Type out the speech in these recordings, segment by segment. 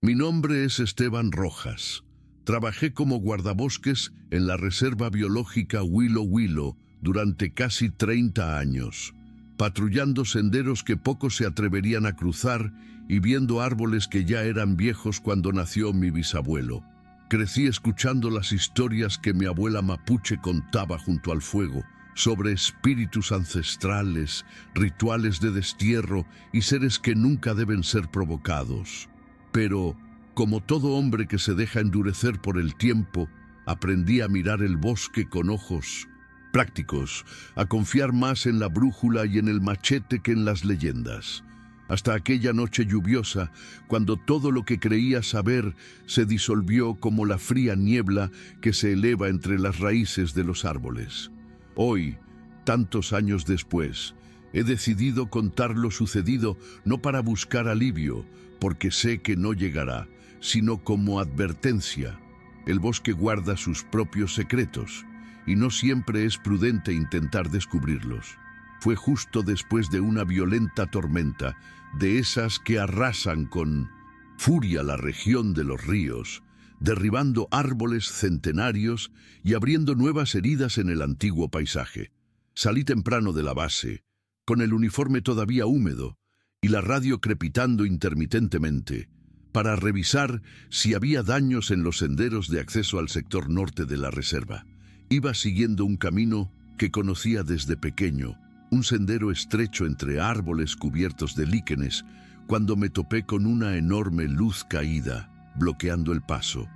Mi nombre es Esteban Rojas. Trabajé como guardabosques en la Reserva Biológica Huilo Huilo durante casi 30 años, patrullando senderos que pocos se atreverían a cruzar y viendo árboles que ya eran viejos cuando nació mi bisabuelo. Crecí escuchando las historias que mi abuela mapuche contaba junto al fuego, sobre espíritus ancestrales, rituales de destierro y seres que nunca deben ser provocados. Pero, como todo hombre que se deja endurecer por el tiempo, aprendí a mirar el bosque con ojos prácticos, a confiar más en la brújula y en el machete que en las leyendas. Hasta aquella noche lluviosa, cuando todo lo que creía saber se disolvió como la fría niebla que se eleva entre las raíces de los árboles. Hoy, tantos años después, he decidido contar lo sucedido no para buscar alivio, porque sé que no llegará, sino como advertencia. El bosque guarda sus propios secretos, y no siempre es prudente intentar descubrirlos. Fue justo después de una violenta tormenta, de esas que arrasan con furia la región de los ríos, derribando árboles centenarios y abriendo nuevas heridas en el antiguo paisaje. Salí temprano de la base, con el uniforme todavía húmedo y la radio crepitando intermitentemente, para revisar si había daños en los senderos de acceso al sector norte de la reserva. Iba siguiendo un camino que conocía desde pequeño, un sendero estrecho entre árboles cubiertos de líquenes, cuando me topé con una enorme luz caída, bloqueando el paso.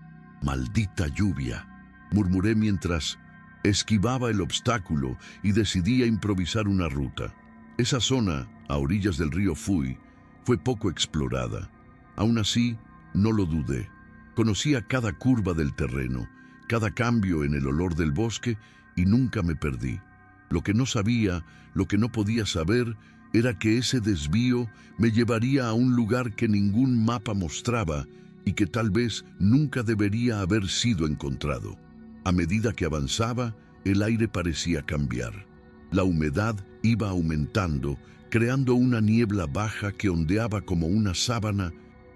«Maldita lluvia», murmuré mientras esquivaba el obstáculo y decidía improvisar una ruta. Esa zona, a orillas del río Fui, fue poco explorada. Aún así, no lo dudé. Conocía cada curva del terreno, cada cambio en el olor del bosque y nunca me perdí. Lo que no sabía, lo que no podía saber, era que ese desvío me llevaría a un lugar que ningún mapa mostraba y que tal vez nunca debería haber sido encontrado. A medida que avanzaba, el aire parecía cambiar. La humedad iba aumentando, creando una niebla baja que ondeaba como una sábana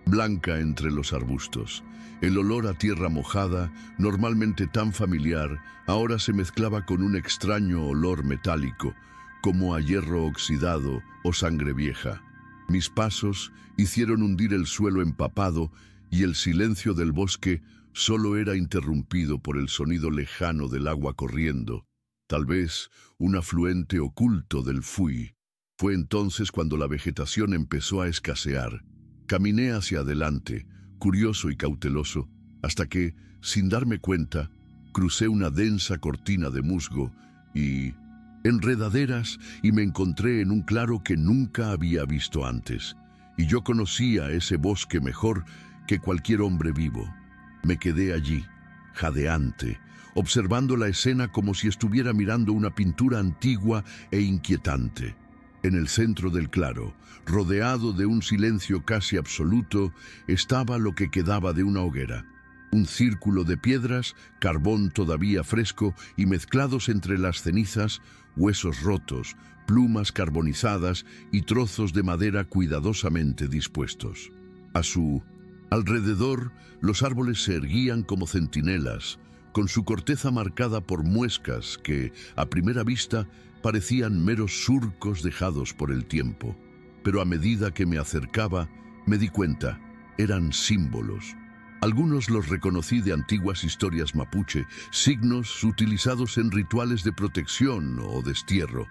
blanca entre los arbustos. El olor a tierra mojada, normalmente tan familiar, ahora se mezclaba con un extraño olor metálico, como a hierro oxidado o sangre vieja. Mis pasos hicieron hundir el suelo empapado y el silencio del bosque solo era interrumpido por el sonido lejano del agua corriendo, tal vez un afluente oculto del Fui. Fue entonces cuando la vegetación empezó a escasear. Caminé hacia adelante, curioso y cauteloso, hasta que, sin darme cuenta, crucé una densa cortina de musgo y enredaderas y me encontré en un claro que nunca había visto antes. Y yo conocía ese bosque mejor que cualquier hombre vivo. Me quedé allí, jadeante, observando la escena como si estuviera mirando una pintura antigua e inquietante. En el centro del claro, rodeado de un silencio casi absoluto, estaba lo que quedaba de una hoguera. Un círculo de piedras, carbón todavía fresco y mezclados entre las cenizas, huesos rotos, plumas carbonizadas y trozos de madera cuidadosamente dispuestos. A su alrededor, los árboles se erguían como centinelas, con su corteza marcada por muescas que, a primera vista, parecían meros surcos dejados por el tiempo. Pero a medida que me acercaba, me di cuenta, eran símbolos. Algunos los reconocí de antiguas historias mapuche, signos utilizados en rituales de protección o destierro,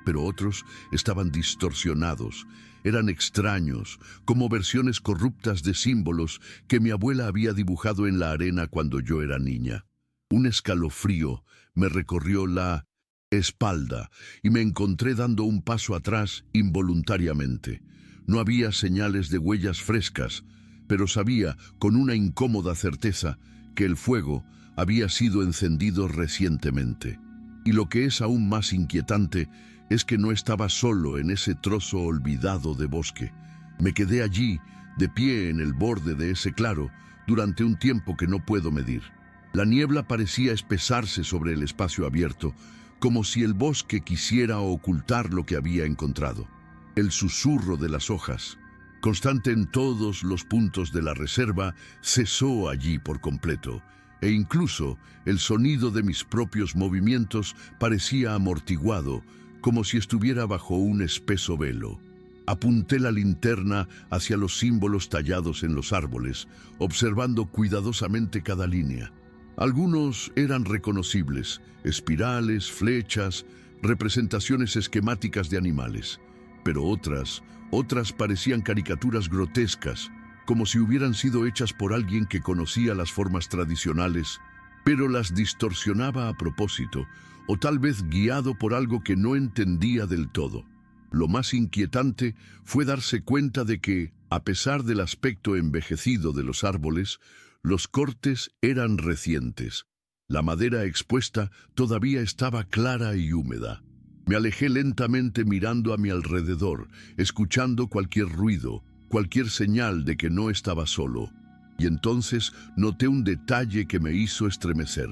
pero otros estaban distorsionados, eran extraños, como versiones corruptas de símbolos que mi abuela había dibujado en la arena cuando yo era niña. Un escalofrío me recorrió la espalda y me encontré dando un paso atrás involuntariamente. No había señales de huellas frescas, pero sabía con una incómoda certeza que el fuego había sido encendido recientemente. Y lo que es aún más inquietante es que no estaba solo en ese trozo olvidado de bosque. Me quedé allí, de pie en el borde de ese claro, durante un tiempo que no puedo medir. La niebla parecía espesarse sobre el espacio abierto, como si el bosque quisiera ocultar lo que había encontrado. El susurro de las hojas, constante en todos los puntos de la reserva, cesó allí por completo, e incluso el sonido de mis propios movimientos parecía amortiguado, como si estuviera bajo un espeso velo. Apunté la linterna hacia los símbolos tallados en los árboles, observando cuidadosamente cada línea. Algunos eran reconocibles: espirales, flechas, representaciones esquemáticas de animales. Pero otras parecían caricaturas grotescas, como si hubieran sido hechas por alguien que conocía las formas tradicionales, pero las distorsionaba a propósito, o tal vez guiado por algo que no entendía del todo. Lo más inquietante fue darse cuenta de que, a pesar del aspecto envejecido de los árboles, los cortes eran recientes. La madera expuesta todavía estaba clara y húmeda. Me alejé lentamente mirando a mi alrededor, escuchando cualquier ruido, cualquier señal de que no estaba solo. Y entonces noté un detalle que me hizo estremecer.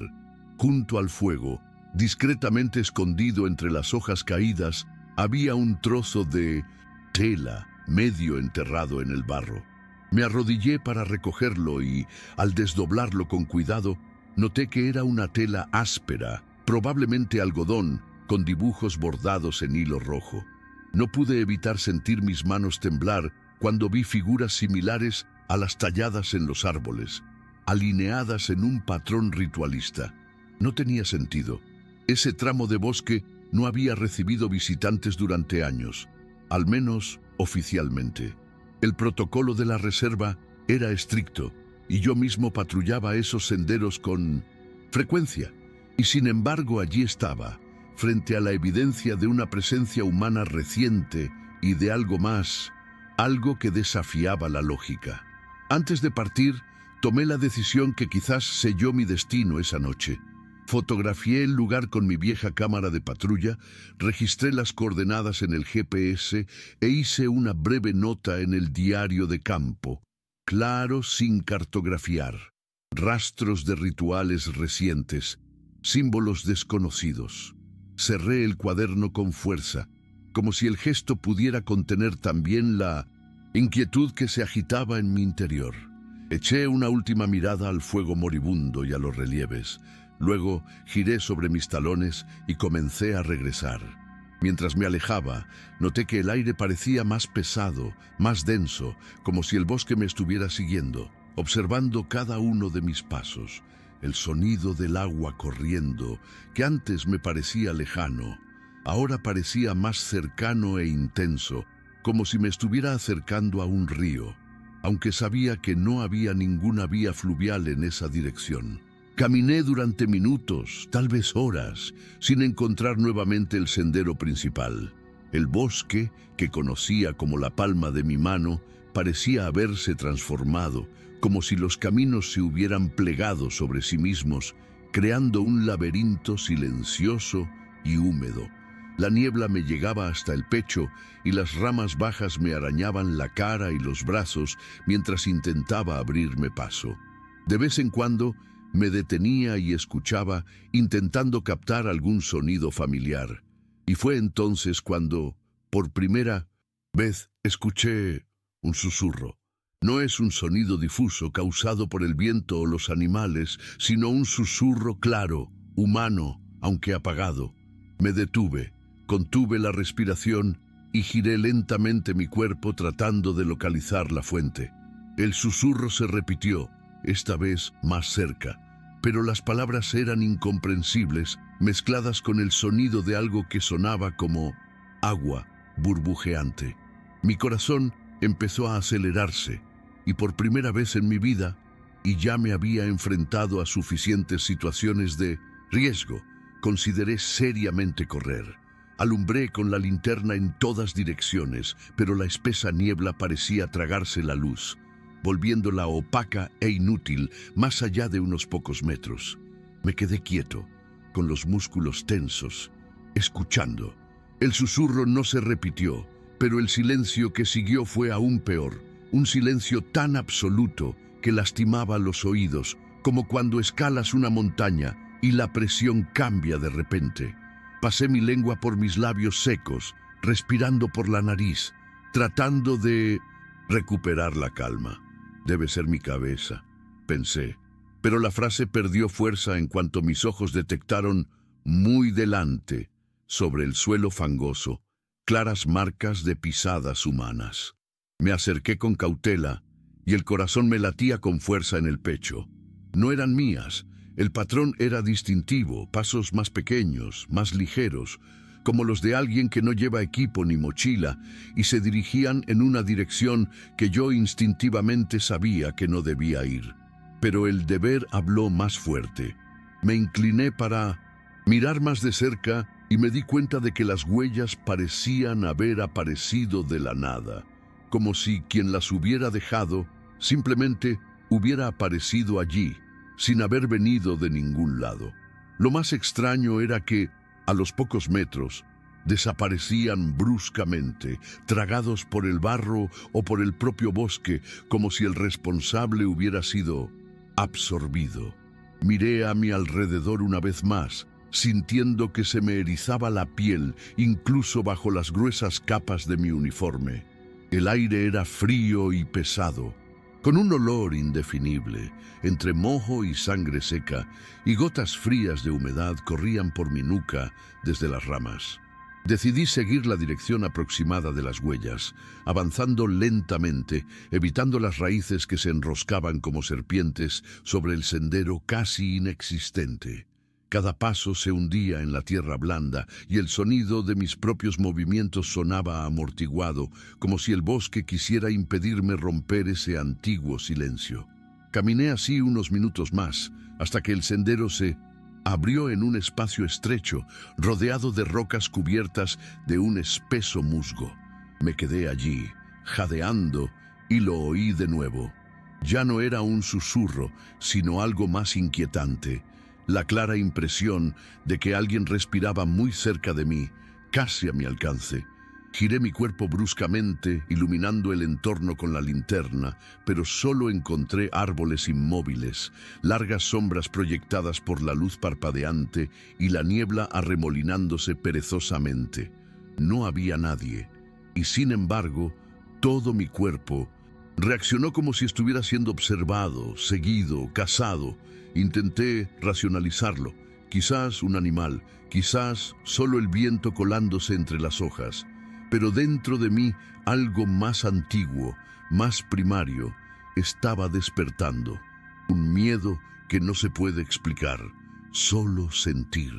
Junto al fuego, discretamente escondido entre las hojas caídas, había un trozo de tela medio enterrado en el barro. Me arrodillé para recogerlo y, al desdoblarlo con cuidado, noté que era una tela áspera, probablemente algodón, con dibujos bordados en hilo rojo. No pude evitar sentir mis manos temblar cuando vi figuras similares a las talladas en los árboles, alineadas en un patrón ritualista. No tenía sentido. Ese tramo de bosque no había recibido visitantes durante años, al menos oficialmente. El protocolo de la reserva era estricto, y yo mismo patrullaba esos senderos con frecuencia. Y sin embargo allí estaba, frente a la evidencia de una presencia humana reciente y de algo más, algo que desafiaba la lógica. Antes de partir, tomé la decisión que quizás selló mi destino esa noche. Fotografié el lugar con mi vieja cámara de patrulla, registré las coordenadas en el GPS e hice una breve nota en el diario de campo. Claro, sin cartografiar. Rastros de rituales recientes, símbolos desconocidos. Cerré el cuaderno con fuerza, como si el gesto pudiera contener también la inquietud que se agitaba en mi interior. Eché una última mirada al fuego moribundo y a los relieves. Luego giré sobre mis talones y comencé a regresar. Mientras me alejaba, noté que el aire parecía más pesado, más denso, como si el bosque me estuviera siguiendo, observando cada uno de mis pasos. El sonido del agua corriendo, que antes me parecía lejano, ahora parecía más cercano e intenso, como si me estuviera acercando a un río, aunque sabía que no había ninguna vía fluvial en esa dirección. Caminé durante minutos, tal vez horas, sin encontrar nuevamente el sendero principal. El bosque, que conocía como la palma de mi mano, parecía haberse transformado, como si los caminos se hubieran plegado sobre sí mismos, creando un laberinto silencioso y húmedo. La niebla me llegaba hasta el pecho y las ramas bajas me arañaban la cara y los brazos mientras intentaba abrirme paso. De vez en cuando me detenía y escuchaba, intentando captar algún sonido familiar. Y fue entonces cuando, por primera vez, escuché un susurro. No es un sonido difuso causado por el viento o los animales, sino un susurro claro, humano, aunque apagado. Me detuve, contuve la respiración y giré lentamente mi cuerpo tratando de localizar la fuente. El susurro se repitió, esta vez más cerca, pero las palabras eran incomprensibles, mezcladas con el sonido de algo que sonaba como agua burbujeante. Mi corazón empezó a acelerarse, y por primera vez en mi vida, y ya me había enfrentado a suficientes situaciones de riesgo, consideré seriamente correr. Alumbré con la linterna en todas direcciones, pero la espesa niebla parecía tragarse la luz, volviéndola opaca e inútil más allá de unos pocos metros. Me quedé quieto, con los músculos tensos, escuchando. El susurro no se repitió, pero el silencio que siguió fue aún peor, un silencio tan absoluto que lastimaba los oídos, como cuando escalas una montaña y la presión cambia de repente. Pasé mi lengua por mis labios secos, respirando por la nariz, tratando de Recuperar la calma. Debe ser mi cabeza, pensé. Pero la frase perdió fuerza en cuanto mis ojos detectaron muy delante, sobre el suelo fangoso, claras marcas de pisadas humanas. Me acerqué con cautela y el corazón me latía con fuerza en el pecho. No eran mías. El patrón era distintivo, pasos más pequeños, más ligeros, como los de alguien que no lleva equipo ni mochila, y se dirigían en una dirección que yo instintivamente sabía que no debía ir. Pero el deber habló más fuerte. Me incliné para mirar más de cerca y me di cuenta de que las huellas parecían haber aparecido de la nada, como si quien las hubiera dejado simplemente hubiera aparecido allí, sin haber venido de ningún lado. Lo más extraño era que, a los pocos metros, desaparecían bruscamente, tragados por el barro o por el propio bosque, como si el responsable hubiera sido absorbido. Miré a mi alrededor una vez más, sintiendo que se me erizaba la piel, incluso bajo las gruesas capas de mi uniforme. El aire era frío y pesado, con un olor indefinible, entre mojo y sangre seca, y gotas frías de humedad corrían por mi nuca desde las ramas. Decidí seguir la dirección aproximada de las huellas, avanzando lentamente, evitando las raíces que se enroscaban como serpientes sobre el sendero casi inexistente. Cada paso se hundía en la tierra blanda y el sonido de mis propios movimientos sonaba amortiguado, como si el bosque quisiera impedirme romper ese antiguo silencio. Caminé así unos minutos más, hasta que el sendero se abrió en un espacio estrecho, rodeado de rocas cubiertas de un espeso musgo. Me quedé allí, jadeando, y lo oí de nuevo. Ya no era un susurro, sino algo más inquietante. La clara impresión de que alguien respiraba muy cerca de mí, casi a mi alcance. Giré mi cuerpo bruscamente, iluminando el entorno con la linterna, pero solo encontré árboles inmóviles, largas sombras proyectadas por la luz parpadeante y la niebla arremolinándose perezosamente. No había nadie, y sin embargo, todo mi cuerpo reaccionó como si estuviera siendo observado, seguido, cazado. Intenté racionalizarlo. Quizás un animal, quizás solo el viento colándose entre las hojas. Pero dentro de mí algo más antiguo, más primario, estaba despertando. Un miedo que no se puede explicar, solo sentir.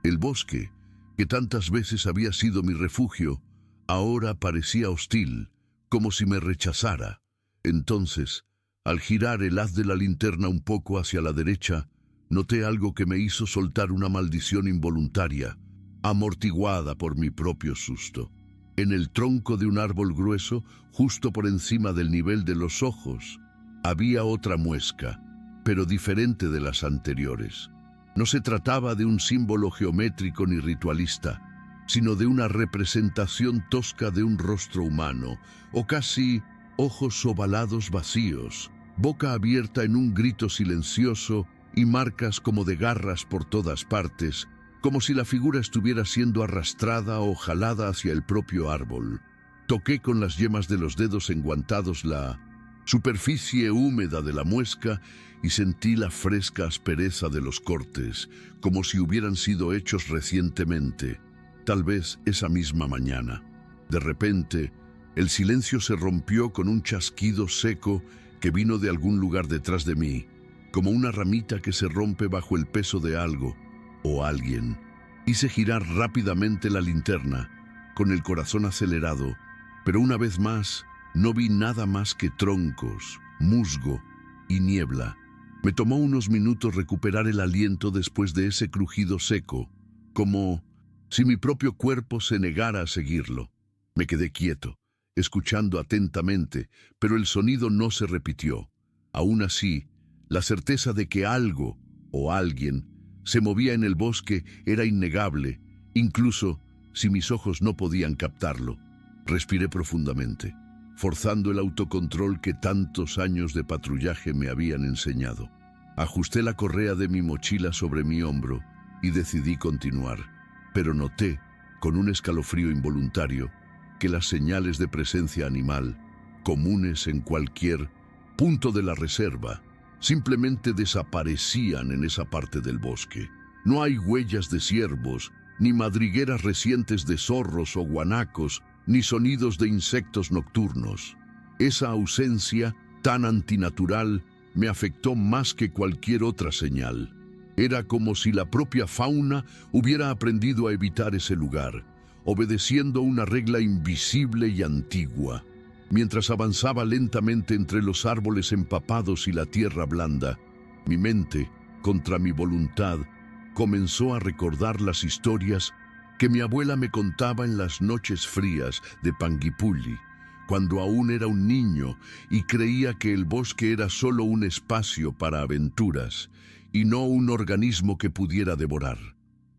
El bosque, que tantas veces había sido mi refugio, ahora parecía hostil, como si me rechazara. Entonces, al girar el haz de la linterna un poco hacia la derecha, noté algo que me hizo soltar una maldición involuntaria, amortiguada por mi propio susto. En el tronco de un árbol grueso, justo por encima del nivel de los ojos, había otra muesca, pero diferente de las anteriores. No se trataba de un símbolo geométrico ni ritualista, sino de una representación tosca de un rostro humano, o casi ojos ovalados vacíos, boca abierta en un grito silencioso y marcas como de garras por todas partes, como si la figura estuviera siendo arrastrada o jalada hacia el propio árbol. Toqué con las yemas de los dedos enguantados la superficie húmeda de la muesca y sentí la fresca aspereza de los cortes, como si hubieran sido hechos recientemente, tal vez esa misma mañana. De repente, el silencio se rompió con un chasquido seco que vino de algún lugar detrás de mí, como una ramita que se rompe bajo el peso de algo o alguien. Hice girar rápidamente la linterna, con el corazón acelerado, pero una vez más no vi nada más que troncos, musgo y niebla. Me tomó unos minutos recuperar el aliento después de ese crujido seco, como si mi propio cuerpo se negara a seguirlo. Me quedé quieto, escuchando atentamente, pero el sonido no se repitió. Aún así, la certeza de que algo o alguien se movía en el bosque era innegable, incluso si mis ojos no podían captarlo. Respiré profundamente, forzando el autocontrol que tantos años de patrullaje me habían enseñado. Ajusté la correa de mi mochila sobre mi hombro y decidí continuar, pero noté, con un escalofrío involuntario, que las señales de presencia animal comunes en cualquier punto de la reserva, simplemente desaparecían en esa parte del bosque. No hay huellas de ciervos, ni madrigueras recientes de zorros o guanacos, ni sonidos de insectos nocturnos. Esa ausencia tan antinatural me afectó más que cualquier otra señal. Era como si la propia fauna hubiera aprendido a evitar ese lugar, obedeciendo una regla invisible y antigua. Mientras avanzaba lentamente entre los árboles empapados y la tierra blanda, mi mente, contra mi voluntad, comenzó a recordar las historias que mi abuela me contaba en las noches frías de Panguipulli, cuando aún era un niño y creía que el bosque era solo un espacio para aventuras y no un organismo que pudiera devorar.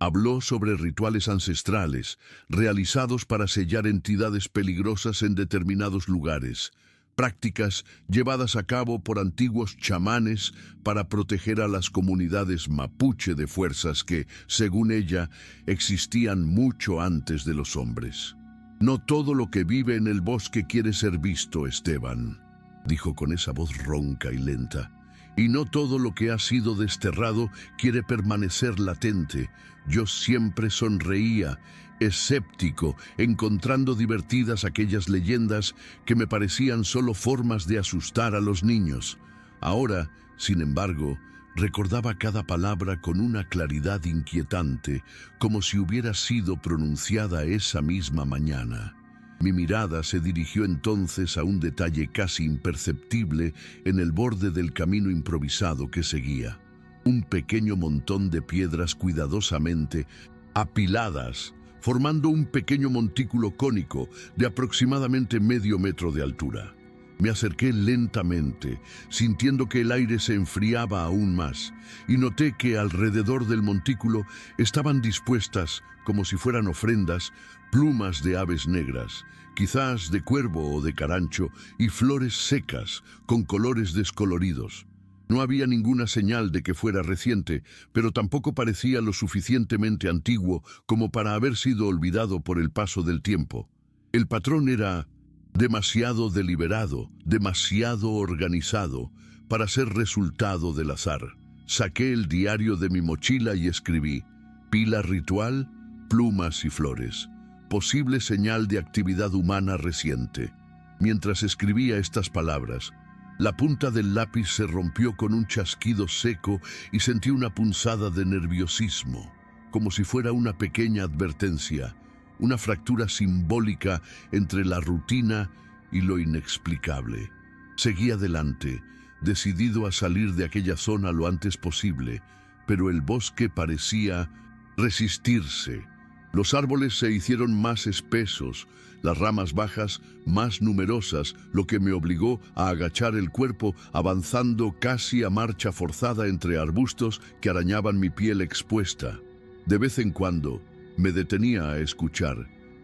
Habló sobre rituales ancestrales, realizados para sellar entidades peligrosas en determinados lugares, prácticas llevadas a cabo por antiguos chamanes para proteger a las comunidades mapuche de fuerzas que, según ella, existían mucho antes de los hombres. «No todo lo que vive en el bosque quiere ser visto, Esteban», dijo con esa voz ronca y lenta. «Y no todo lo que ha sido desterrado quiere permanecer latente». Yo siempre sonreía, escéptico, encontrando divertidas aquellas leyendas que me parecían solo formas de asustar a los niños. Ahora, sin embargo, recordaba cada palabra con una claridad inquietante, como si hubiera sido pronunciada esa misma mañana. Mi mirada se dirigió entonces a un detalle casi imperceptible en el borde del camino improvisado que seguía. Un pequeño montón de piedras cuidadosamente apiladas, formando un pequeño montículo cónico de aproximadamente medio metro de altura. Me acerqué lentamente, sintiendo que el aire se enfriaba aún más, y noté que alrededor del montículo estaban dispuestas, como si fueran ofrendas, plumas de aves negras, quizás de cuervo o de carancho, y flores secas, con colores descoloridos. No había ninguna señal de que fuera reciente, pero tampoco parecía lo suficientemente antiguo como para haber sido olvidado por el paso del tiempo. El patrón era demasiado deliberado, demasiado organizado para ser resultado del azar. Saqué el diario de mi mochila y escribí: pila ritual, plumas y flores. Posible señal de actividad humana reciente. Mientras escribía estas palabras, la punta del lápiz se rompió con un chasquido seco y sentí una punzada de nerviosismo, como si fuera una pequeña advertencia, una fractura simbólica entre la rutina y lo inexplicable. Seguí adelante, decidido a salir de aquella zona lo antes posible, pero el bosque parecía resistirse. Los árboles se hicieron más espesos, las ramas bajas más numerosas, lo que me obligó a agachar el cuerpo, avanzando casi a marcha forzada entre arbustos que arañaban mi piel expuesta. De vez en cuando me detenía a escuchar,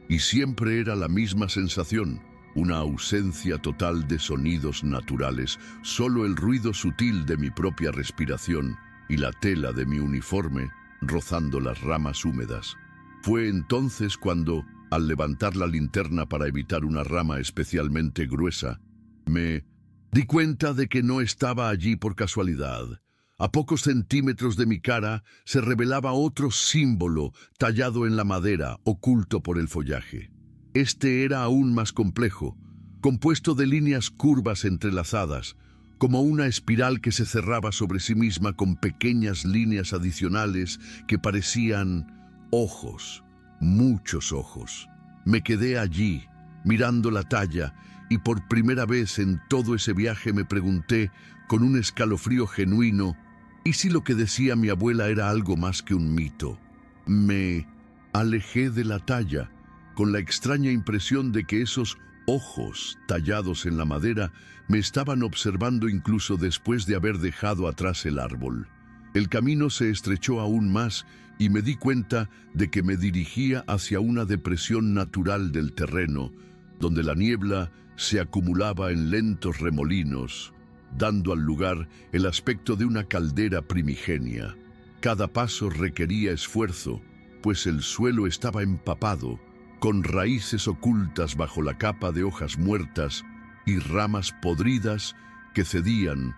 y siempre era la misma sensación, una ausencia total de sonidos naturales, solo el ruido sutil de mi propia respiración y la tela de mi uniforme rozando las ramas húmedas. Fue entonces cuando, al levantar la linterna para evitar una rama especialmente gruesa, me di cuenta de que no estaba allí por casualidad. A pocos centímetros de mi cara se revelaba otro símbolo tallado en la madera, oculto por el follaje. Este era aún más complejo, compuesto de líneas curvas entrelazadas, como una espiral que se cerraba sobre sí misma con pequeñas líneas adicionales que parecían ojos, muchos ojos. Me quedé allí, mirando la talla, y por primera vez en todo ese viaje me pregunté, con un escalofrío genuino, ¿y si lo que decía mi abuela era algo más que un mito? Me alejé de la talla, con la extraña impresión de que esos ojos tallados en la madera me estaban observando incluso después de haber dejado atrás el árbol. El camino se estrechó aún más y me di cuenta de que me dirigía hacia una depresión natural del terreno, donde la niebla se acumulaba en lentos remolinos, dando al lugar el aspecto de una caldera primigenia. Cada paso requería esfuerzo, pues el suelo estaba empapado, con raíces ocultas bajo la capa de hojas muertas y ramas podridas que cedían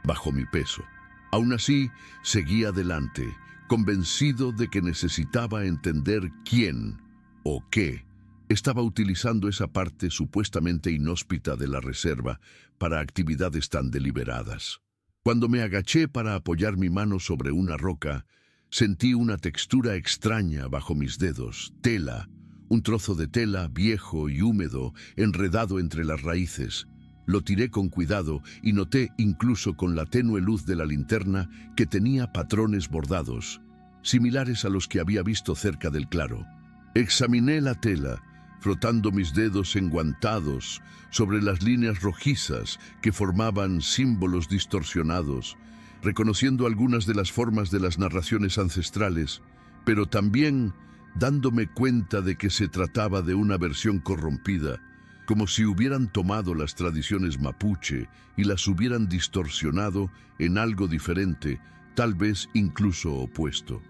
bajo mi peso. Aún así, seguí adelante, convencido de que necesitaba entender quién o qué estaba utilizando esa parte supuestamente inhóspita de la reserva para actividades tan deliberadas. Cuando me agaché para apoyar mi mano sobre una roca, sentí una textura extraña bajo mis dedos, tela, un trozo de tela viejo y húmedo enredado entre las raíces. Lo tiré con cuidado y noté, incluso con la tenue luz de la linterna, que tenía patrones bordados, similares a los que había visto cerca del claro. Examiné la tela, frotando mis dedos enguantados sobre las líneas rojizas que formaban símbolos distorsionados, reconociendo algunas de las formas de las narraciones ancestrales, pero también dándome cuenta de que se trataba de una versión corrompida, como si hubieran tomado las tradiciones mapuche y las hubieran distorsionado en algo diferente, tal vez incluso opuesto.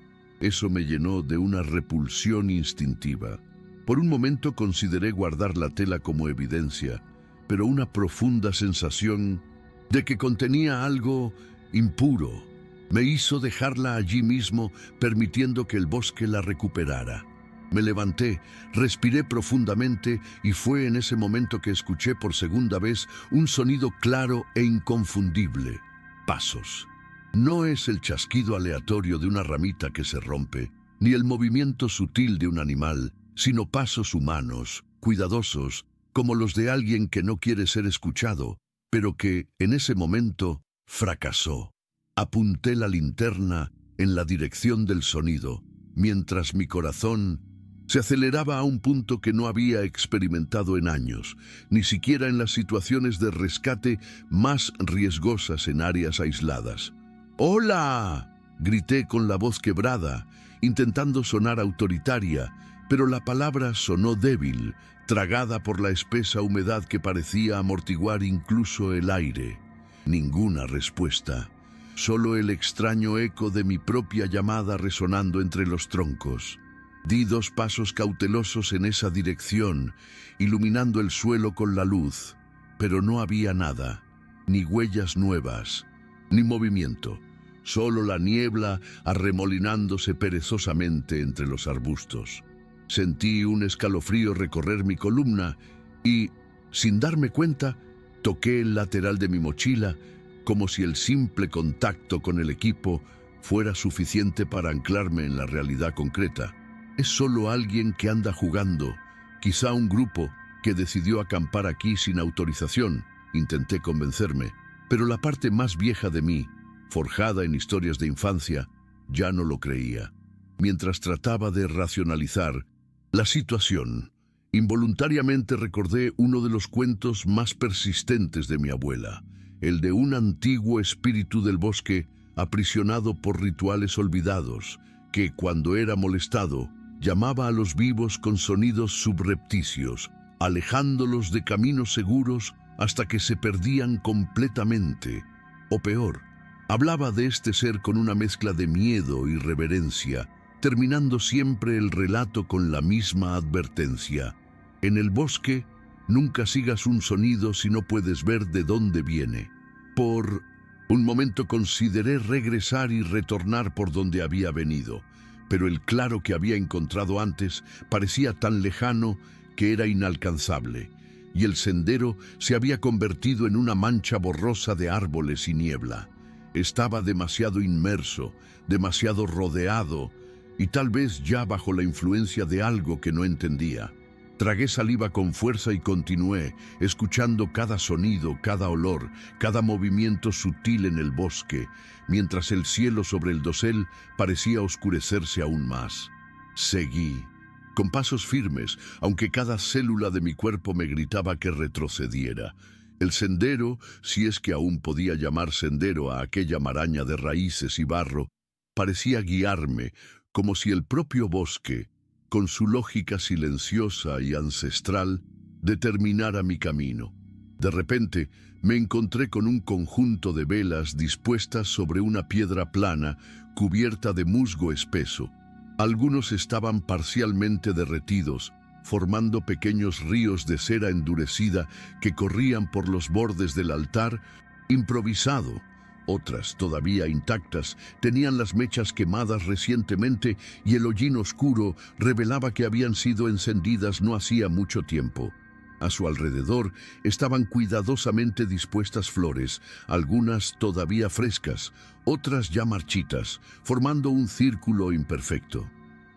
Eso me llenó de una repulsión instintiva. Por un momento consideré guardar la tela como evidencia, pero una profunda sensación de que contenía algo impuro me hizo dejarla allí mismo, permitiendo que el bosque la recuperara. Me levanté, respiré profundamente y fue en ese momento que escuché por segunda vez un sonido claro e inconfundible. Pasos. No es el chasquido aleatorio de una ramita que se rompe, ni el movimiento sutil de un animal, sino pasos humanos, cuidadosos, como los de alguien que no quiere ser escuchado, pero que, en ese momento, fracasó. Apunté la linterna en la dirección del sonido, mientras mi corazón se aceleraba a un punto que no había experimentado en años, ni siquiera en las situaciones de rescate más riesgosas en áreas aisladas. ¡Hola!, grité con la voz quebrada, intentando sonar autoritaria, pero la palabra sonó débil, tragada por la espesa humedad que parecía amortiguar incluso el aire. Ninguna respuesta, solo el extraño eco de mi propia llamada resonando entre los troncos. Di 2 pasos cautelosos en esa dirección, iluminando el suelo con la luz, pero no había nada, ni huellas nuevas, ni movimiento, solo la niebla arremolinándose perezosamente entre los arbustos. Sentí un escalofrío recorrer mi columna y, sin darme cuenta, toqué el lateral de mi mochila, como si el simple contacto con el equipo fuera suficiente para anclarme en la realidad concreta. Es solo alguien que anda jugando, quizá un grupo que decidió acampar aquí sin autorización, intenté convencerme, pero la parte más vieja de mí, forjada en historias de infancia, ya no lo creía. Mientras trataba de racionalizar la situación, involuntariamente recordé uno de los cuentos más persistentes de mi abuela, el de un antiguo espíritu del bosque aprisionado por rituales olvidados, que, cuando era molestado, llamaba a los vivos con sonidos subrepticios, alejándolos de caminos seguros hasta que se perdían completamente. O peor, hablaba de este ser con una mezcla de miedo y reverencia, terminando siempre el relato con la misma advertencia: en el bosque, nunca sigas un sonido si no puedes ver de dónde viene. Por un momento consideré regresar y retornar por donde había venido, pero el claro que había encontrado antes parecía tan lejano que era inalcanzable, y el sendero se había convertido en una mancha borrosa de árboles y niebla. Estaba demasiado inmerso, demasiado rodeado, y tal vez ya bajo la influencia de algo que no entendía. Tragué saliva con fuerza y continué, escuchando cada sonido, cada olor, cada movimiento sutil en el bosque, mientras el cielo sobre el dosel parecía oscurecerse aún más. Seguí, con pasos firmes, aunque cada célula de mi cuerpo me gritaba que retrocediera. El sendero, si es que aún podía llamar sendero a aquella maraña de raíces y barro, parecía guiarme, como si el propio bosque, con su lógica silenciosa y ancestral, determinara mi camino. De repente, me encontré con un conjunto de velas dispuestas sobre una piedra plana cubierta de musgo espeso. Algunos estaban parcialmente derretidos, formando pequeños ríos de cera endurecida que corrían por los bordes del altar improvisado. Otras, todavía intactas, tenían las mechas quemadas recientemente y el hollín oscuro revelaba que habían sido encendidas no hacía mucho tiempo. A su alrededor estaban cuidadosamente dispuestas flores, algunas todavía frescas, otras ya marchitas, formando un círculo imperfecto.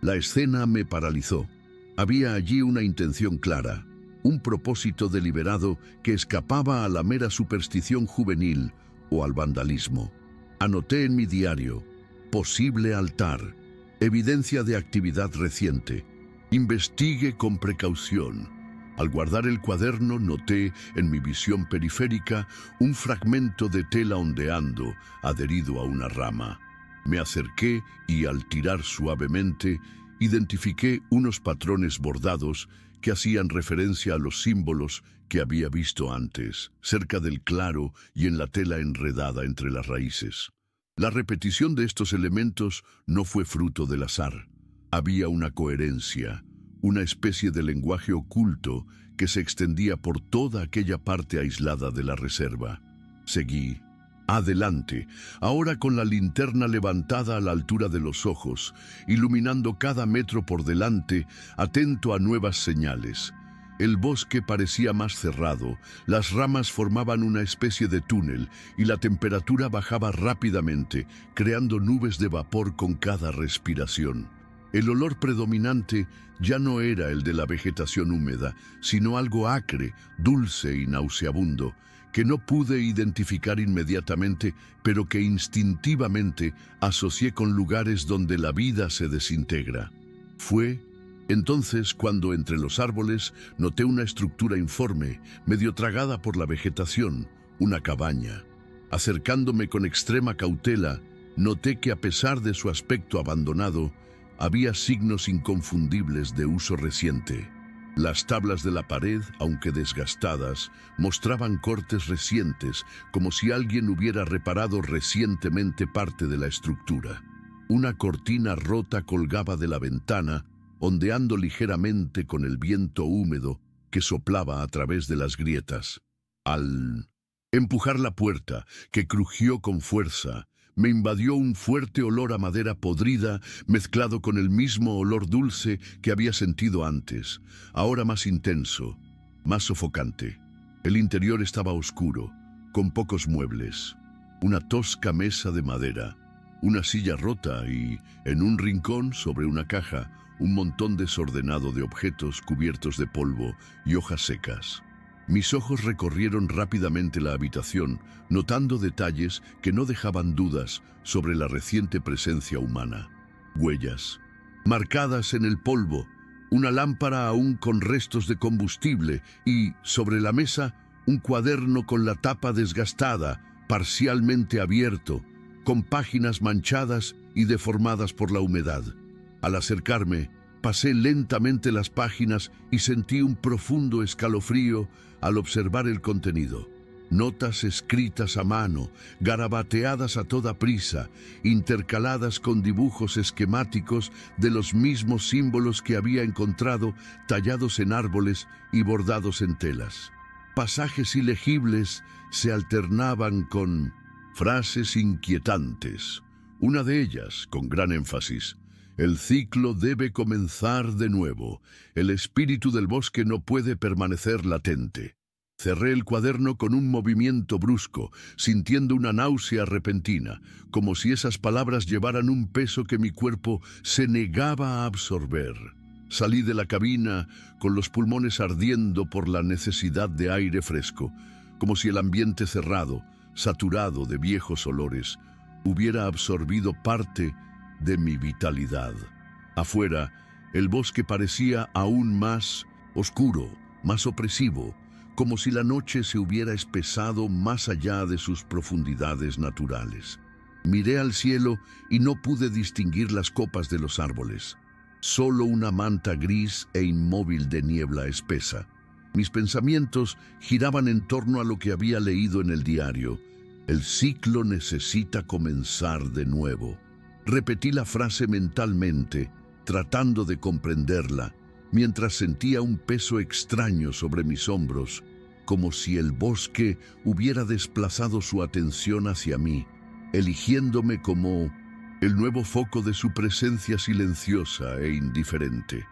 La escena me paralizó. Había allí una intención clara, un propósito deliberado que escapaba a la mera superstición juvenil o al vandalismo. Anoté en mi diario: posible altar, evidencia de actividad reciente. Investigue con precaución. Al guardar el cuaderno noté en mi visión periférica un fragmento de tela ondeando, adherido a una rama. Me acerqué y al tirar suavemente, identifiqué unos patrones bordados que hacían referencia a los símbolos que había visto antes, cerca del claro y en la tela enredada entre las raíces. La repetición de estos elementos no fue fruto del azar. Había una coherencia, una especie de lenguaje oculto que se extendía por toda aquella parte aislada de la reserva. Seguí. Adelante, ahora con la linterna levantada a la altura de los ojos, iluminando cada metro por delante, atento a nuevas señales. El bosque parecía más cerrado, las ramas formaban una especie de túnel y la temperatura bajaba rápidamente, creando nubes de vapor con cada respiración. El olor predominante ya no era el de la vegetación húmeda, sino algo acre, dulce y nauseabundo, que no pude identificar inmediatamente, pero que instintivamente asocié con lugares donde la vida se desintegra. Fue entonces cuando entre los árboles noté una estructura informe, medio tragada por la vegetación, una cabaña. Acercándome con extrema cautela, noté que a pesar de su aspecto abandonado, había signos inconfundibles de uso reciente. Las tablas de la pared, aunque desgastadas, mostraban cortes recientes, como si alguien hubiera reparado recientemente parte de la estructura. Una cortina rota colgaba de la ventana, ondeando ligeramente con el viento húmedo que soplaba a través de las grietas. Al empujar la puerta, que crujió con fuerza, me invadió un fuerte olor a madera podrida mezclado con el mismo olor dulce que había sentido antes, ahora más intenso, más sofocante. El interior estaba oscuro, con pocos muebles, una tosca mesa de madera, una silla rota y, en un rincón, sobre una caja, un montón desordenado de objetos cubiertos de polvo y hojas secas. Mis ojos recorrieron rápidamente la habitación, notando detalles que no dejaban dudas sobre la reciente presencia humana. Huellas, marcadas en el polvo, una lámpara aún con restos de combustible y, sobre la mesa, un cuaderno con la tapa desgastada, parcialmente abierto, con páginas manchadas y deformadas por la humedad. Al acercarme, pasé lentamente las páginas y sentí un profundo escalofrío al observar el contenido. Notas escritas a mano, garabateadas a toda prisa, intercaladas con dibujos esquemáticos de los mismos símbolos que había encontrado tallados en árboles y bordados en telas. Pasajes ilegibles se alternaban con frases inquietantes. Una de ellas, con gran énfasis: el ciclo debe comenzar de nuevo. El espíritu del bosque no puede permanecer latente. Cerré el cuaderno con un movimiento brusco, sintiendo una náusea repentina, como si esas palabras llevaran un peso que mi cuerpo se negaba a absorber. Salí de la cabina con los pulmones ardiendo por la necesidad de aire fresco, como si el ambiente cerrado, saturado de viejos olores, hubiera absorbido parte de mi vitalidad. Afuera, el bosque parecía aún más oscuro, más opresivo, como si la noche se hubiera espesado más allá de sus profundidades naturales. Miré al cielo y no pude distinguir las copas de los árboles. Solo una manta gris e inmóvil de niebla espesa. Mis pensamientos giraban en torno a lo que había leído en el diario. El ciclo necesita comenzar de nuevo. Repetí la frase mentalmente, tratando de comprenderla, mientras sentía un peso extraño sobre mis hombros, como si el bosque hubiera desplazado su atención hacia mí, eligiéndome como el nuevo foco de su presencia silenciosa e indiferente.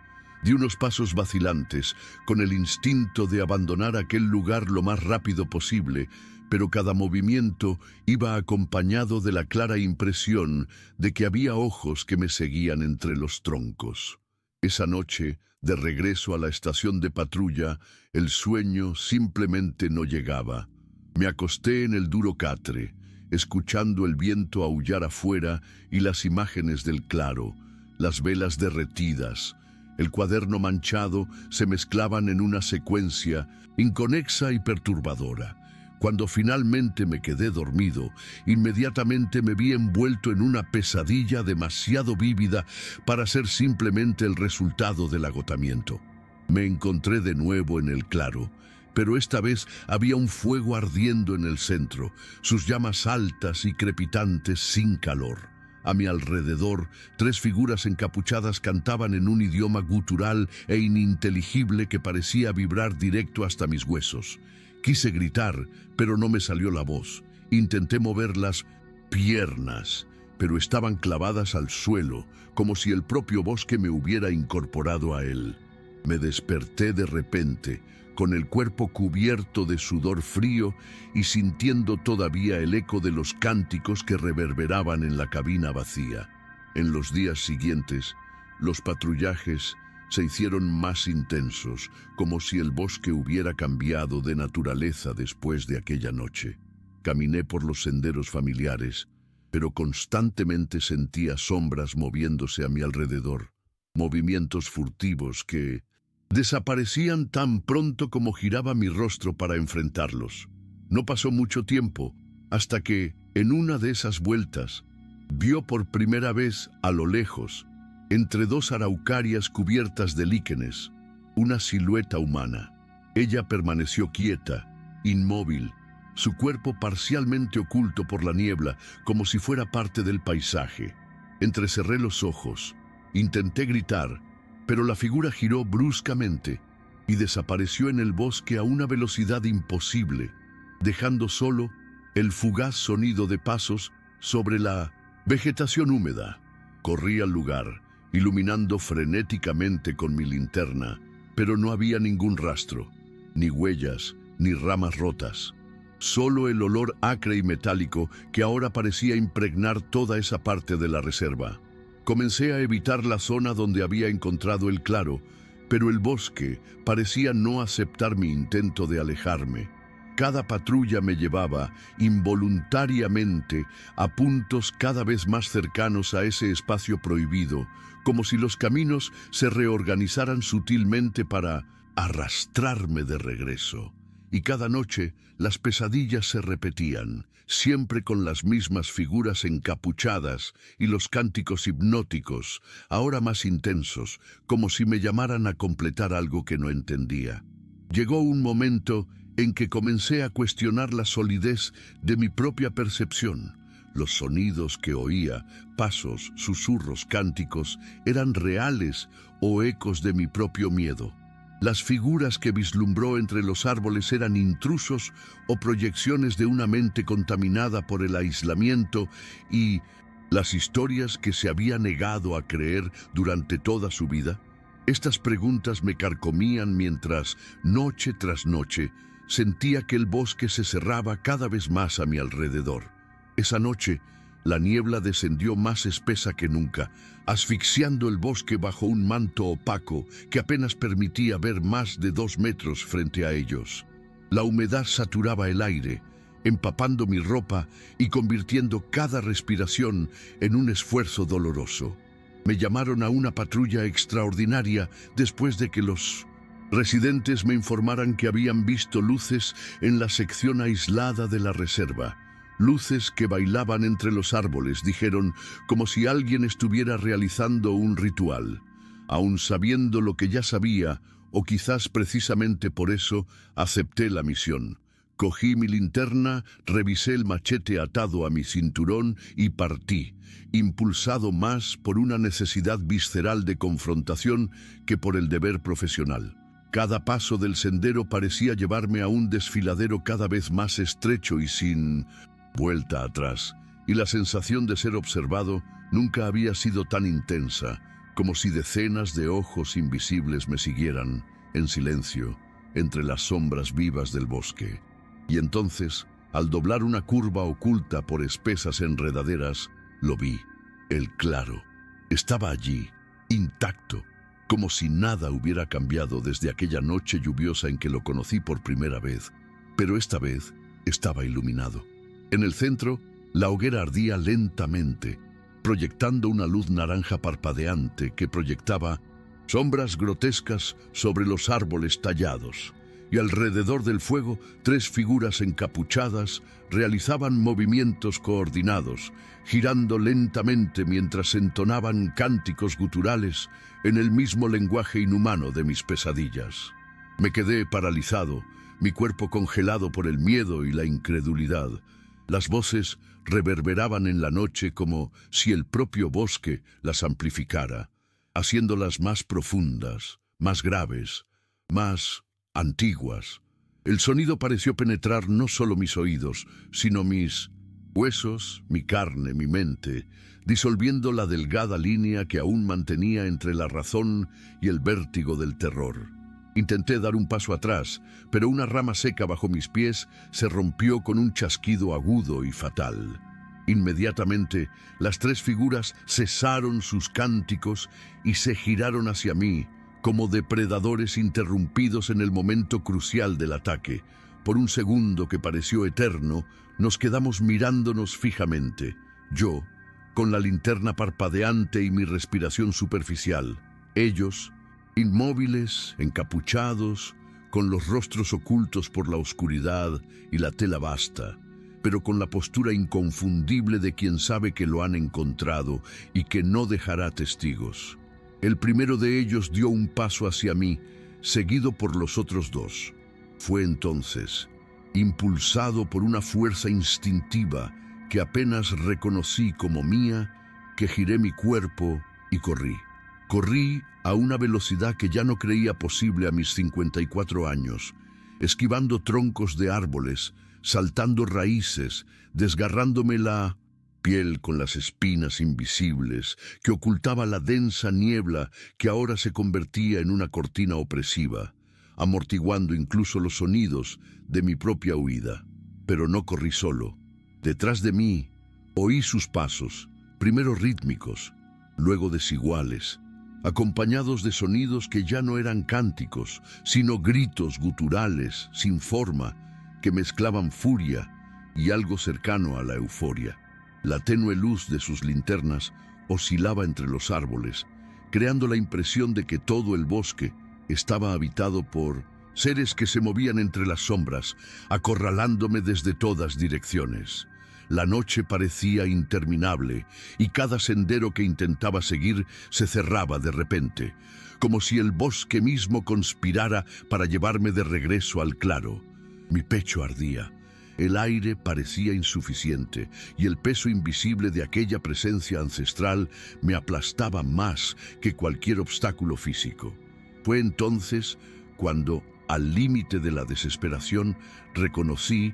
Di unos pasos vacilantes, con el instinto de abandonar aquel lugar lo más rápido posible, pero cada movimiento iba acompañado de la clara impresión de que había ojos que me seguían entre los troncos. Esa noche, de regreso a la estación de patrulla, el sueño simplemente no llegaba. Me acosté en el duro catre, escuchando el viento aullar afuera y las imágenes del claro, las velas derretidas, el cuaderno manchado se mezclaban en una secuencia inconexa y perturbadora. Cuando finalmente me quedé dormido, inmediatamente me vi envuelto en una pesadilla demasiado vívida para ser simplemente el resultado del agotamiento. Me encontré de nuevo en el claro, pero esta vez había un fuego ardiendo en el centro, sus llamas altas y crepitantes sin calor. A mi alrededor, 3 figuras encapuchadas cantaban en un idioma gutural e ininteligible que parecía vibrar directo hasta mis huesos. Quise gritar, pero no me salió la voz. Intenté mover las piernas, pero estaban clavadas al suelo, como si el propio bosque me hubiera incorporado a él. Me desperté de repente, con el cuerpo cubierto de sudor frío y sintiendo todavía el eco de los cánticos que reverberaban en la cabina vacía. En los días siguientes, los patrullajes se hicieron más intensos, como si el bosque hubiera cambiado de naturaleza después de aquella noche. Caminé por los senderos familiares, pero constantemente sentía sombras moviéndose a mi alrededor, movimientos furtivos que desaparecían tan pronto como giraba mi rostro para enfrentarlos. No pasó mucho tiempo hasta que, en una de esas vueltas, vio por primera vez a lo lejos, entre 2 araucarias cubiertas de líquenes, una silueta humana. Ella permaneció quieta, inmóvil, su cuerpo parcialmente oculto por la niebla, como si fuera parte del paisaje. Entrecerré los ojos, intenté gritar, pero la figura giró bruscamente y desapareció en el bosque a una velocidad imposible, dejando solo el fugaz sonido de pasos sobre la vegetación húmeda. Corrí al lugar, iluminando frenéticamente con mi linterna, pero no había ningún rastro, ni huellas, ni ramas rotas. Solo el olor acre y metálico que ahora parecía impregnar toda esa parte de la reserva. Comencé a evitar la zona donde había encontrado el claro, pero el bosque parecía no aceptar mi intento de alejarme. Cada patrulla me llevaba, involuntariamente, a puntos cada vez más cercanos a ese espacio prohibido, como si los caminos se reorganizaran sutilmente para arrastrarme de regreso. Y cada noche las pesadillas se repetían, siempre con las mismas figuras encapuchadas y los cánticos hipnóticos, ahora más intensos, como si me llamaran a completar algo que no entendía. Llegó un momento en que comencé a cuestionar la solidez de mi propia percepción. Los sonidos que oía, pasos, susurros, cánticos, ¿eran reales o ecos de mi propio miedo? Las figuras que vislumbró entre los árboles eran intrusos o proyecciones de una mente contaminada por el aislamiento y las historias que se había negado a creer durante toda su vida. Estas preguntas me carcomían mientras, noche tras noche, sentía que el bosque se cerraba cada vez más a mi alrededor. Esa noche, la niebla descendió más espesa que nunca, asfixiando el bosque bajo un manto opaco que apenas permitía ver más de 2 metros frente a ellos. La humedad saturaba el aire, empapando mi ropa y convirtiendo cada respiración en un esfuerzo doloroso. Me llamaron a una patrulla extraordinaria después de que los residentes me informaran que habían visto luces en la sección aislada de la reserva. Luces que bailaban entre los árboles, dijeron, como si alguien estuviera realizando un ritual. Aun sabiendo lo que ya sabía, o quizás precisamente por eso, acepté la misión. Cogí mi linterna, revisé el machete atado a mi cinturón y partí, impulsado más por una necesidad visceral de confrontación que por el deber profesional. Cada paso del sendero parecía llevarme a un desfiladero cada vez más estrecho y sin vuelta atrás, y la sensación de ser observado nunca había sido tan intensa, como si decenas de ojos invisibles me siguieran, en silencio, entre las sombras vivas del bosque. Y entonces, al doblar una curva oculta por espesas enredaderas, lo vi. El claro estaba allí, intacto, como si nada hubiera cambiado desde aquella noche lluviosa en que lo conocí por primera vez. Pero esta vez estaba iluminado. En el centro, la hoguera ardía lentamente, proyectando una luz naranja parpadeante que proyectaba sombras grotescas sobre los árboles tallados. Y alrededor del fuego, 3 figuras encapuchadas realizaban movimientos coordinados, girando lentamente mientras entonaban cánticos guturales en el mismo lenguaje inhumano de mis pesadillas. Me quedé paralizado, mi cuerpo congelado por el miedo y la incredulidad. Las voces reverberaban en la noche como si el propio bosque las amplificara, haciéndolas más profundas, más graves, más antiguas. El sonido pareció penetrar no solo mis oídos, sino mis huesos, mi carne, mi mente, disolviendo la delgada línea que aún mantenía entre la razón y el vértigo del terror. Intenté dar un paso atrás, pero una rama seca bajo mis pies se rompió con un chasquido agudo y fatal. Inmediatamente, las 3 figuras cesaron sus cánticos y se giraron hacia mí, como depredadores interrumpidos en el momento crucial del ataque. Por un segundo que pareció eterno, nos quedamos mirándonos fijamente. Yo, con la linterna parpadeante y mi respiración superficial. Ellos, inmóviles, encapuchados, con los rostros ocultos por la oscuridad y la tela basta, pero con la postura inconfundible de quien sabe que lo han encontrado y que no dejará testigos. El primero de ellos dio un paso hacia mí, seguido por los otros 2. Fue entonces, impulsado por una fuerza instintiva que apenas reconocí como mía, que giré mi cuerpo y corrí. Corrí a una velocidad que ya no creía posible a mis 54 años, esquivando troncos de árboles, saltando raíces, desgarrándome la piel con las espinas invisibles que ocultaba la densa niebla que ahora se convertía en una cortina opresiva, amortiguando incluso los sonidos de mi propia huida. Pero no corrí solo. Detrás de mí oí sus pasos, primero rítmicos, luego desiguales, acompañados de sonidos que ya no eran cánticos, sino gritos guturales, sin forma, que mezclaban furia y algo cercano a la euforia. La tenue luz de sus linternas oscilaba entre los árboles, creando la impresión de que todo el bosque estaba habitado por seres que se movían entre las sombras, acorralándome desde todas direcciones. La noche parecía interminable y cada sendero que intentaba seguir se cerraba de repente, como si el bosque mismo conspirara para llevarme de regreso al claro. Mi pecho ardía. El aire parecía insuficiente y el peso invisible de aquella presencia ancestral me aplastaba más que cualquier obstáculo físico. Fue entonces cuando, al límite de la desesperación, reconocí,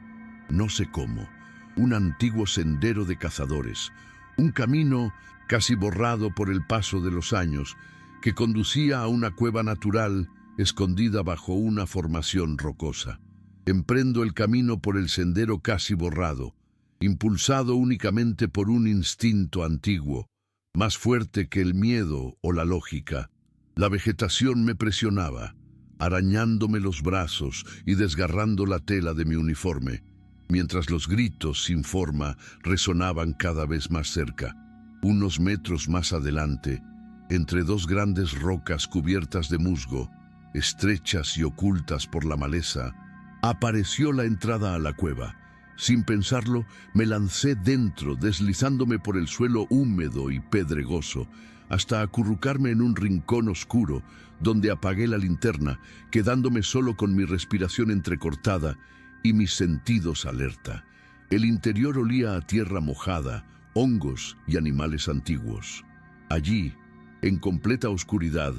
no sé cómo, un antiguo sendero de cazadores, un camino casi borrado por el paso de los años, que conducía a una cueva natural escondida bajo una formación rocosa. Emprendo el camino por el sendero casi borrado, impulsado únicamente por un instinto antiguo, más fuerte que el miedo o la lógica. La vegetación me presionaba, arañándome los brazos y desgarrando la tela de mi uniforme, mientras los gritos sin forma resonaban cada vez más cerca. Unos metros más adelante, entre 2 grandes rocas cubiertas de musgo, estrechas y ocultas por la maleza, apareció la entrada a la cueva. Sin pensarlo, me lancé dentro, deslizándome por el suelo húmedo y pedregoso, hasta acurrucarme en un rincón oscuro, donde apagué la linterna, quedándome solo con mi respiración entrecortada y mis sentidos alerta. El interior olía a tierra mojada, hongos y animales antiguos. Allí, en completa oscuridad,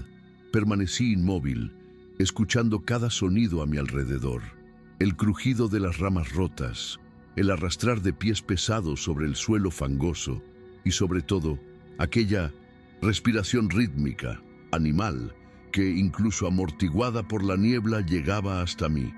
permanecí inmóvil, escuchando cada sonido a mi alrededor. El crujido de las ramas rotas, el arrastrar de pies pesados sobre el suelo fangoso y, sobre todo, aquella respiración rítmica, animal, que, incluso amortiguada por la niebla, llegaba hasta mí.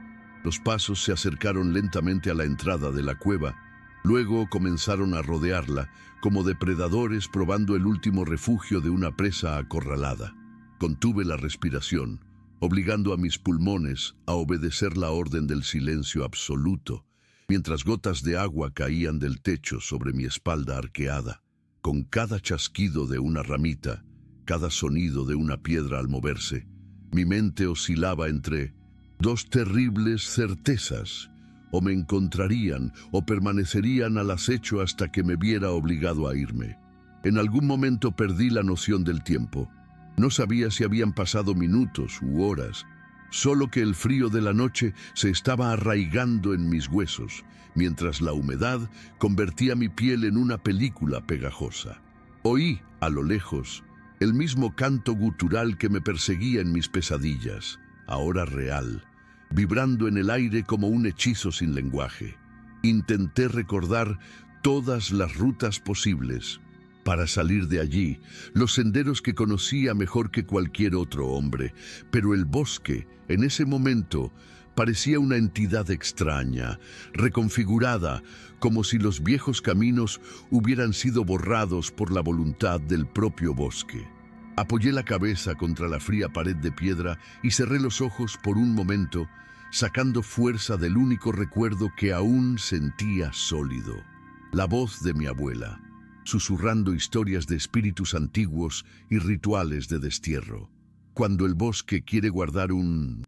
Los pasos se acercaron lentamente a la entrada de la cueva, luego comenzaron a rodearla, como depredadores probando el último refugio de una presa acorralada. Contuve la respiración, obligando a mis pulmones a obedecer la orden del silencio absoluto, mientras gotas de agua caían del techo sobre mi espalda arqueada. Con cada chasquido de una ramita, cada sonido de una piedra al moverse, mi mente oscilaba entre dos terribles certezas: o me encontrarían o permanecerían al acecho hasta que me viera obligado a irme. En algún momento perdí la noción del tiempo. No sabía si habían pasado minutos u horas, solo que el frío de la noche se estaba arraigando en mis huesos, mientras la humedad convertía mi piel en una película pegajosa. Oí, a lo lejos, el mismo canto gutural que me perseguía en mis pesadillas, ahora real, vibrando en el aire como un hechizo sin lenguaje. Intenté recordar todas las rutas posibles para salir de allí, los senderos que conocía mejor que cualquier otro hombre, pero el bosque, en ese momento, parecía una entidad extraña, reconfigurada, como si los viejos caminos hubieran sido borrados por la voluntad del propio bosque. Apoyé la cabeza contra la fría pared de piedra y cerré los ojos por un momento, sacando fuerza del único recuerdo que aún sentía sólido: la voz de mi abuela, susurrando historias de espíritus antiguos y rituales de destierro. Cuando el bosque quiere guardar un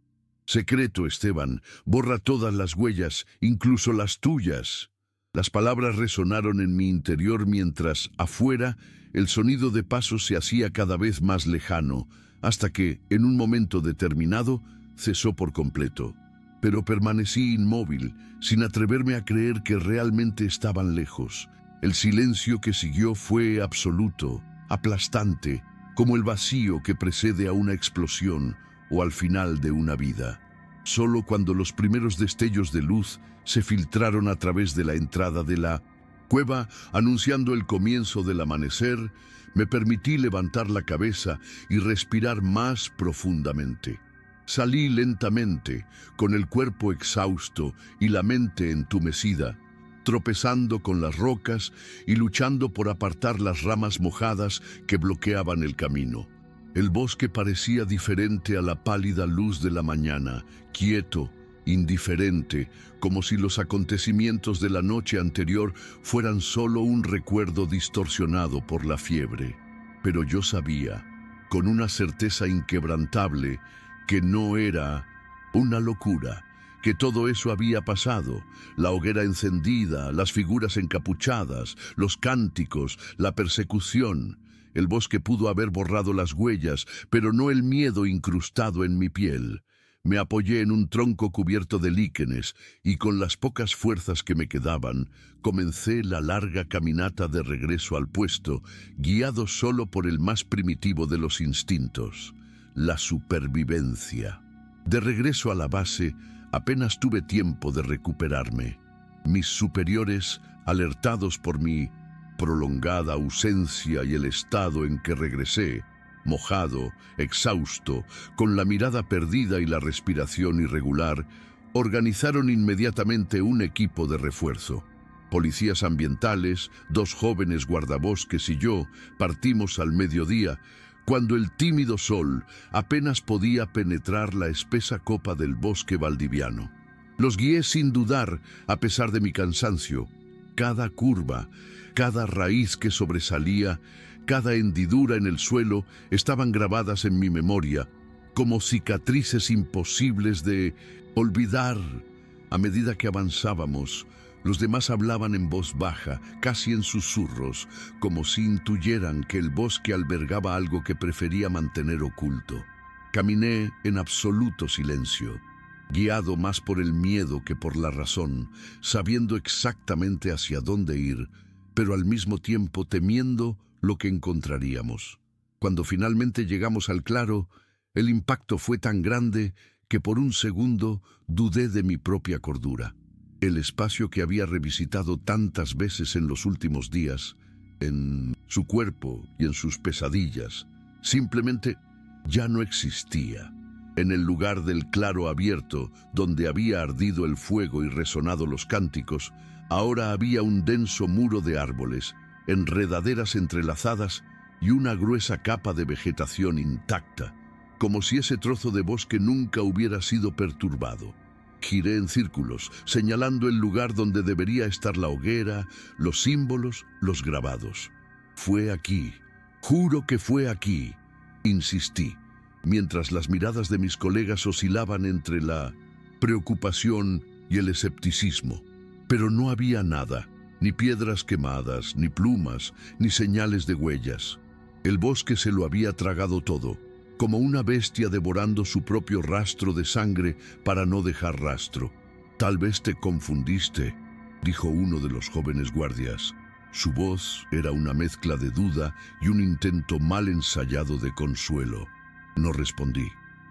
secreto, Esteban, borra todas las huellas, incluso las tuyas. Las palabras resonaron en mi interior mientras, afuera, el sonido de pasos se hacía cada vez más lejano, hasta que, en un momento determinado, cesó por completo. Pero permanecí inmóvil, sin atreverme a creer que realmente estaban lejos. El silencio que siguió fue absoluto, aplastante, como el vacío que precede a una explosión o al final de una vida. Solo cuando los primeros destellos de luz se filtraron a través de la entrada de la cueva, anunciando el comienzo del amanecer, me permití levantar la cabeza y respirar más profundamente. Salí lentamente, con el cuerpo exhausto y la mente entumecida, tropezando con las rocas y luchando por apartar las ramas mojadas que bloqueaban el camino. El bosque parecía diferente a la pálida luz de la mañana, quieto, indiferente, como si los acontecimientos de la noche anterior fueran solo un recuerdo distorsionado por la fiebre. Pero yo sabía, con una certeza inquebrantable, que no era una locura, que todo eso había pasado: la hoguera encendida, las figuras encapuchadas, los cánticos, la persecución. El bosque pudo haber borrado las huellas, pero no el miedo incrustado en mi piel. Me apoyé en un tronco cubierto de líquenes y, con las pocas fuerzas que me quedaban, comencé la larga caminata de regreso al puesto, guiado solo por el más primitivo de los instintos: la supervivencia. De regreso a la base, apenas tuve tiempo de recuperarme. Mis superiores, alertados por mi prolongada ausencia y el estado en que regresé, mojado, exhausto, con la mirada perdida y la respiración irregular, organizaron inmediatamente un equipo de refuerzo. Policías ambientales, 2 jóvenes guardabosques y yo partimos al mediodía, cuando el tímido sol apenas podía penetrar la espesa copa del bosque valdiviano. Los guié sin dudar, a pesar de mi cansancio. Cada curva, cada raíz que sobresalía, cada hendidura en el suelo estaban grabadas en mi memoria, como cicatrices imposibles de olvidar. A medida que avanzábamos, los demás hablaban en voz baja, casi en susurros, como si intuyeran que el bosque albergaba algo que prefería mantener oculto. Caminé en absoluto silencio. guiado más por el miedo que por la razón, sabiendo exactamente hacia dónde ir, pero al mismo tiempo temiendo lo que encontraríamos. Cuando finalmente llegamos al claro, el impacto fue tan grande que por un segundo dudé de mi propia cordura. El espacio que había revisitado tantas veces en los últimos días, en su cuerpo y en sus pesadillas, simplemente ya no existía. En el lugar del claro abierto, donde había ardido el fuego y resonado los cánticos, ahora había un denso muro de árboles, enredaderas entrelazadas y una gruesa capa de vegetación intacta, como si ese trozo de bosque nunca hubiera sido perturbado. Giré en círculos, señalando el lugar donde debería estar la hoguera, los símbolos, los grabados. Fue aquí, juro que fue aquí, insistí, mientras las miradas de mis colegas oscilaban entre la preocupación y el escepticismo. Pero no había nada, ni piedras quemadas, ni plumas, ni señales de huellas. El bosque se lo había tragado todo, como una bestia devorando su propio rastro de sangre para no dejar rastro. «Tal vez te confundiste», dijo uno de los jóvenes guardias. Su voz era una mezcla de duda y un intento mal ensayado de consuelo. No respondí.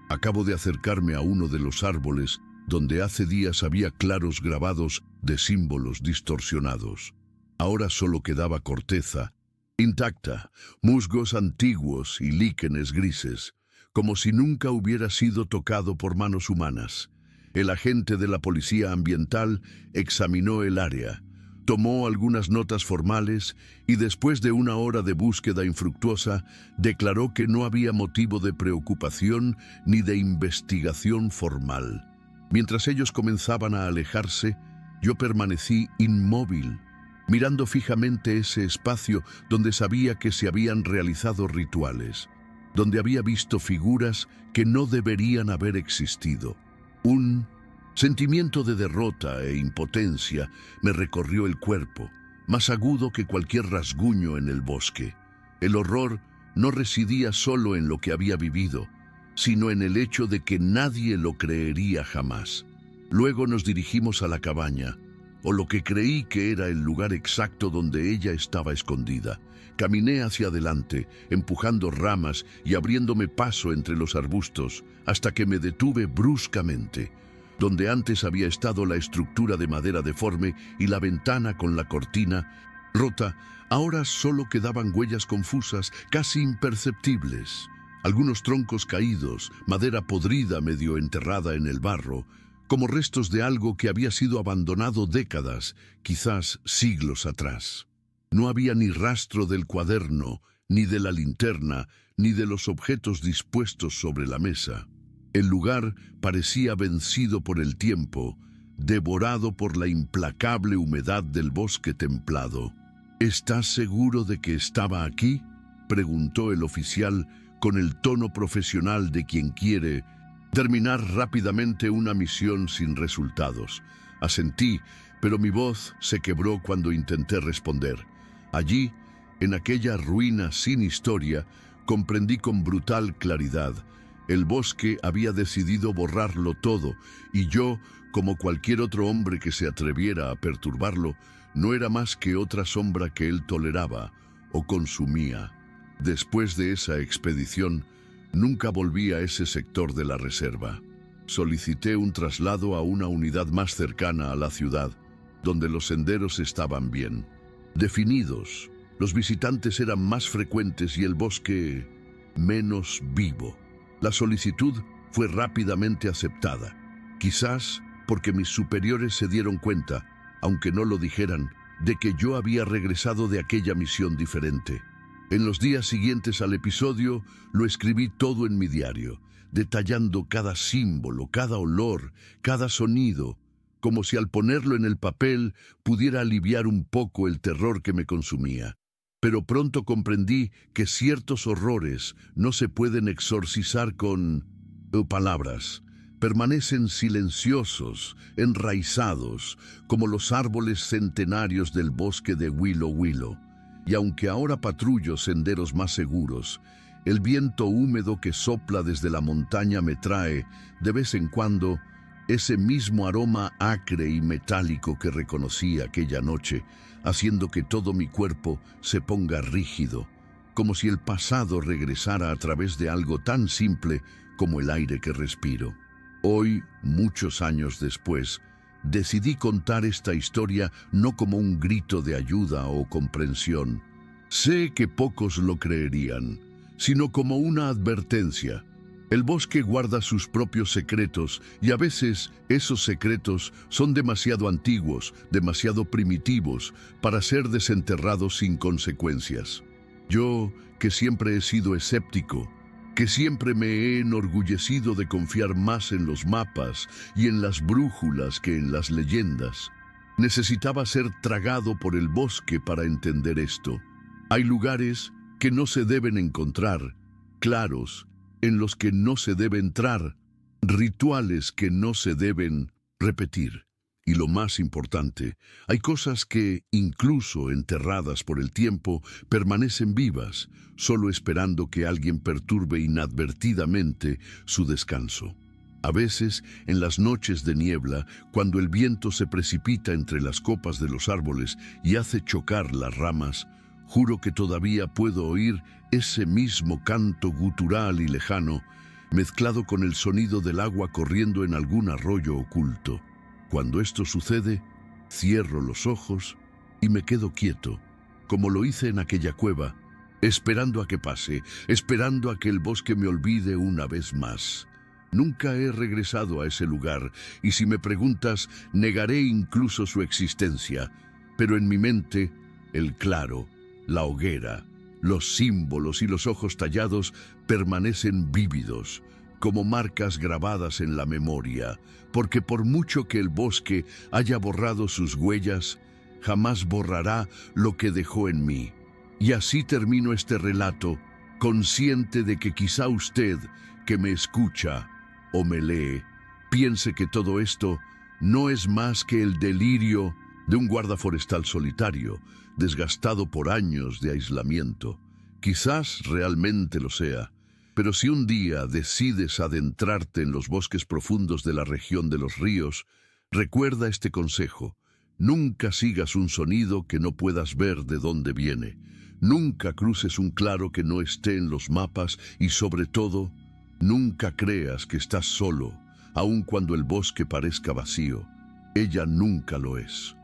Acabo de acercarme a uno de los árboles donde hace días había claros grabados de símbolos distorsionados. Ahora solo quedaba corteza, intacta, musgos antiguos y líquenes grises, como si nunca hubiera sido tocado por manos humanas. El agente de la policía ambiental examinó el área, tomó algunas notas formales y después de una hora de búsqueda infructuosa, declaró que no había motivo de preocupación ni de investigación formal. Mientras ellos comenzaban a alejarse, yo permanecí inmóvil, mirando fijamente ese espacio donde sabía que se habían realizado rituales, donde había visto figuras que no deberían haber existido. Un sentimiento de derrota e impotencia me recorrió el cuerpo, más agudo que cualquier rasguño en el bosque. El horror no residía solo en lo que había vivido, sino en el hecho de que nadie lo creería jamás. Luego nos dirigimos a la cabaña, o lo que creí que era el lugar exacto donde ella estaba escondida. Caminé hacia adelante, empujando ramas y abriéndome paso entre los arbustos, hasta que me detuve bruscamente. Donde antes había estado la estructura de madera deforme y la ventana con la cortina rota, ahora solo quedaban huellas confusas, casi imperceptibles. Algunos troncos caídos, madera podrida medio enterrada en el barro, como restos de algo que había sido abandonado décadas, quizás siglos atrás. No había ni rastro del cuaderno, ni de la linterna, ni de los objetos dispuestos sobre la mesa. El lugar parecía vencido por el tiempo, devorado por la implacable humedad del bosque templado. «¿Estás seguro de que estaba aquí?», preguntó el oficial con el tono profesional de quien quiere terminar rápidamente una misión sin resultados. Asentí, pero mi voz se quebró cuando intenté responder. Allí, en aquella ruina sin historia, comprendí con brutal claridad. El bosque había decidido borrarlo todo, y yo, como cualquier otro hombre que se atreviera a perturbarlo, no era más que otra sombra que él toleraba o consumía. Después de esa expedición, nunca volví a ese sector de la reserva. Solicité un traslado a una unidad más cercana a la ciudad, donde los senderos estaban bien definidos, los visitantes eran más frecuentes y el bosque menos vivo. La solicitud fue rápidamente aceptada, quizás porque mis superiores se dieron cuenta, aunque no lo dijeran, de que yo había regresado de aquella misión diferente. En los días siguientes al episodio, lo escribí todo en mi diario, detallando cada símbolo, cada olor, cada sonido, como si al ponerlo en el papel pudiera aliviar un poco el terror que me consumía. Pero pronto comprendí que ciertos horrores no se pueden exorcizar con palabras. Permanecen silenciosos, enraizados, como los árboles centenarios del bosque de Willow Willow. Y aunque ahora patrullo senderos más seguros, el viento húmedo que sopla desde la montaña me trae, de vez en cuando, ese mismo aroma acre y metálico que reconocí aquella noche, haciendo que todo mi cuerpo se ponga rígido, como si el pasado regresara a través de algo tan simple como el aire que respiro. Hoy, muchos años después, decidí contar esta historia no como un grito de ayuda o comprensión. Sé que pocos lo creerían, sino como una advertencia. El bosque guarda sus propios secretos y a veces esos secretos son demasiado antiguos, demasiado primitivos para ser desenterrados sin consecuencias. Yo, que siempre he sido escéptico, que siempre me he enorgullecido de confiar más en los mapas y en las brújulas que en las leyendas, necesitaba ser tragado por el bosque para entender esto. Hay lugares que no se deben encontrar, claros en los que no se debe entrar, rituales que no se deben repetir. Y lo más importante, hay cosas que, incluso enterradas por el tiempo, permanecen vivas, solo esperando que alguien perturbe inadvertidamente su descanso. A veces, en las noches de niebla, cuando el viento se precipita entre las copas de los árboles y hace chocar las ramas, juro que todavía puedo oír ese mismo canto gutural y lejano, mezclado con el sonido del agua corriendo en algún arroyo oculto. Cuando esto sucede, cierro los ojos y me quedo quieto, como lo hice en aquella cueva, esperando a que pase, esperando a que el bosque me olvide una vez más. Nunca he regresado a ese lugar y si me preguntas, negaré incluso su existencia, pero en mi mente, el claro, la hoguera, los símbolos y los ojos tallados permanecen vívidos, como marcas grabadas en la memoria, porque por mucho que el bosque haya borrado sus huellas, jamás borrará lo que dejó en mí. Y así termino este relato, consciente de que quizá usted, que me escucha o me lee, piense que todo esto no es más que el delirio de un guarda forestal solitario, desgastado por años de aislamiento. Quizás realmente lo sea, pero si un día decides adentrarte en los bosques profundos de la región de los ríos, recuerda este consejo. Nunca sigas un sonido que no puedas ver de dónde viene. Nunca cruces un claro que no esté en los mapas y, sobre todo, nunca creas que estás solo, aun cuando el bosque parezca vacío. Ella nunca lo es.